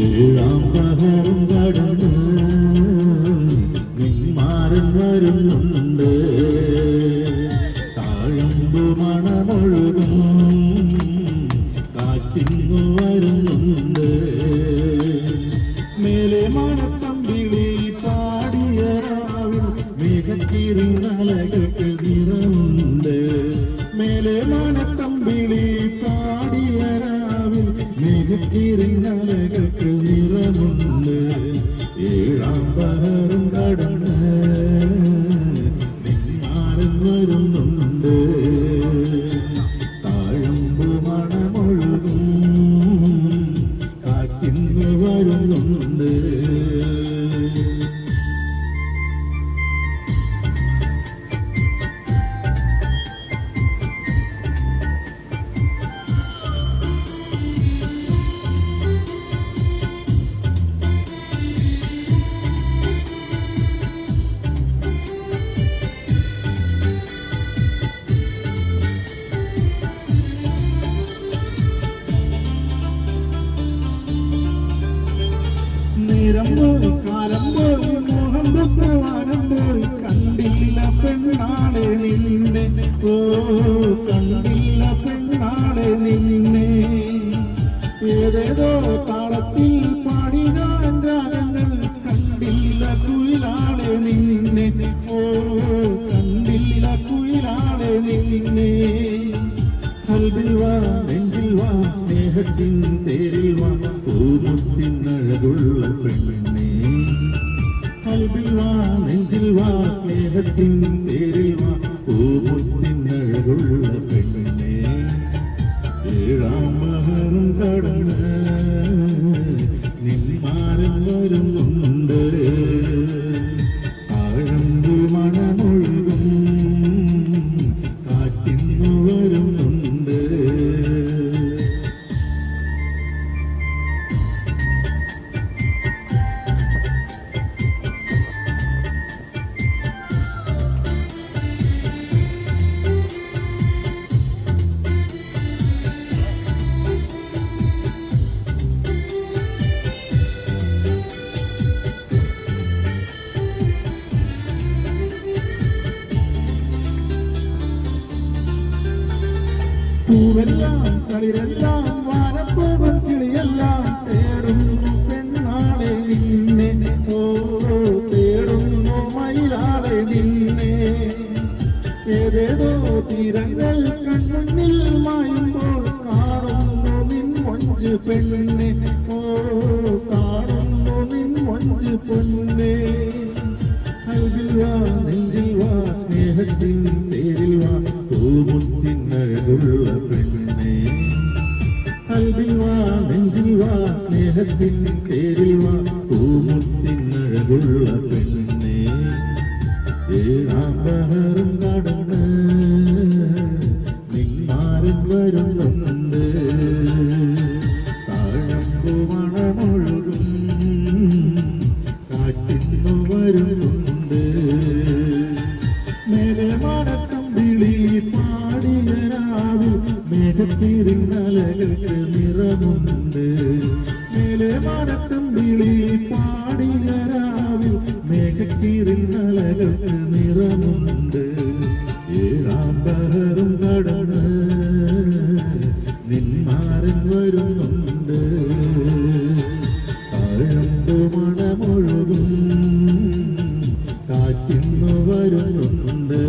ഏഴാം പകരം കടന്ന് നിന്മാരൻ വരുന്നുണ്ട്, താഴമ്പു മണമൊഴുകും കാറ്റിന്നു വരുന്നുണ്ട്. മേലെ മണത്തമ്പിളി പാടിയ രാവിൽ മേഘത്തിരുന്നലകൾക്ക് നിറമുണ്ട്. മേലെ മണത്തമ്പിളി പാടിയ രാവിൽ മേഘത്തിരുന്നലകൾക്ക് നിറമുണ്ട്. ഏഴാം പകരം കടന്ന് നിന്മാരൻ വരുന്നുണ്ട്, താഴമ്പു മണമൊഴുകും കാറ്റിന്ന് വരുന്നുണ്ട്. കാലം പോയി മോഹം വാനം പോയി കണ്ടില്ല പെണ്ണാളെ നിന്നെ, ഓ കണ്ടില്ല പെണ്ണാളെ നിന്നെ. ഏതേതോ താളത്തിൽ പാടിനാൻ രാഗങ്ങൾ കണ്ടില്ല കുയിലാളെ നിന്നെ, ഓ കണ്ടില്ല കുയിലാളെ നിന്നെ. കൽവിൽ വാ നെഞ്ചിൽ വാ സ്നേഹത്തിൻ തേരിൽ വാ പൂമുത്തിനഴകുള്ള പെണ്ണെ. കൽവിൽ വാ നെഞ്ചിൽ വാ സ്നേഹത്തിൻ തേരിൽ വാ പൂമുത്തിനഴകുള്ള പെണ്ണെ. ഏഴാം പകരം കടന്ന് നിന്മാരൻ വരുന്നുണ്ട്, താഴമ്പു മണമൊഴുകും കാറ്റിന്നു വരുന്നുണ്ട്. പൂവെല്ലാം കളിരെല്ലാം വാനപ്പൂവൻ കിളിയെല്ലാം തേടുന്നു പെണ്ണാളെ നിന്നെ, ഓ തേടുന്നു മയിലാളെ നിന്നെ. ഏതേതോ തീരങ്ങൾ കൺമുന്നിൽ മായുമ്പോൾ കാണുന്നു നിൻ മൊഞ്ച് പെണ്ണെ, ഓ കാണുന്നു നിൻ മൊഞ്ച് പൊന്നെ. കൽവിൽ വാ നെഞ്ചിൽ വാ സ്നേഹത്തിൻ തേരിൽ വാ പൂമുത്തിനഴകുള്ള പെണ്ണെ. കൽവിൽ വാ നെഞ്ചിൽ വാ സ്നേഹത്തിൻ തേരിൽ വാ പൂമുത്തിനഴകുള്ള പെണ്ണെ. ഏഴാം പകരം കടന്ന് നിന്മാരൻ വരുന്നുണ്ട്, താഴമ്പു മണമൊഴുകും കാറ്റിന്നു വരുന്നുണ്ട്. മേലെ മണത്തമ്പിളി പാടിയ രാവിൽ മേഘത്തിരുന്നലകൾക്ക് നിറമുണ്ട്. മേലെ മണത്തമ്പിളി പാടിയ രാവിൽ മേഘത്തിരുന്നലകൾക്ക് നിറമുണ്ട്. ഏഴാം പകരം കടന്ന് നിന്മാരൻ വരുന്നുണ്ട്, താഴമ്പു മണമൊഴുകും കാറ്റിന്നു വരുന്നുണ്ട്.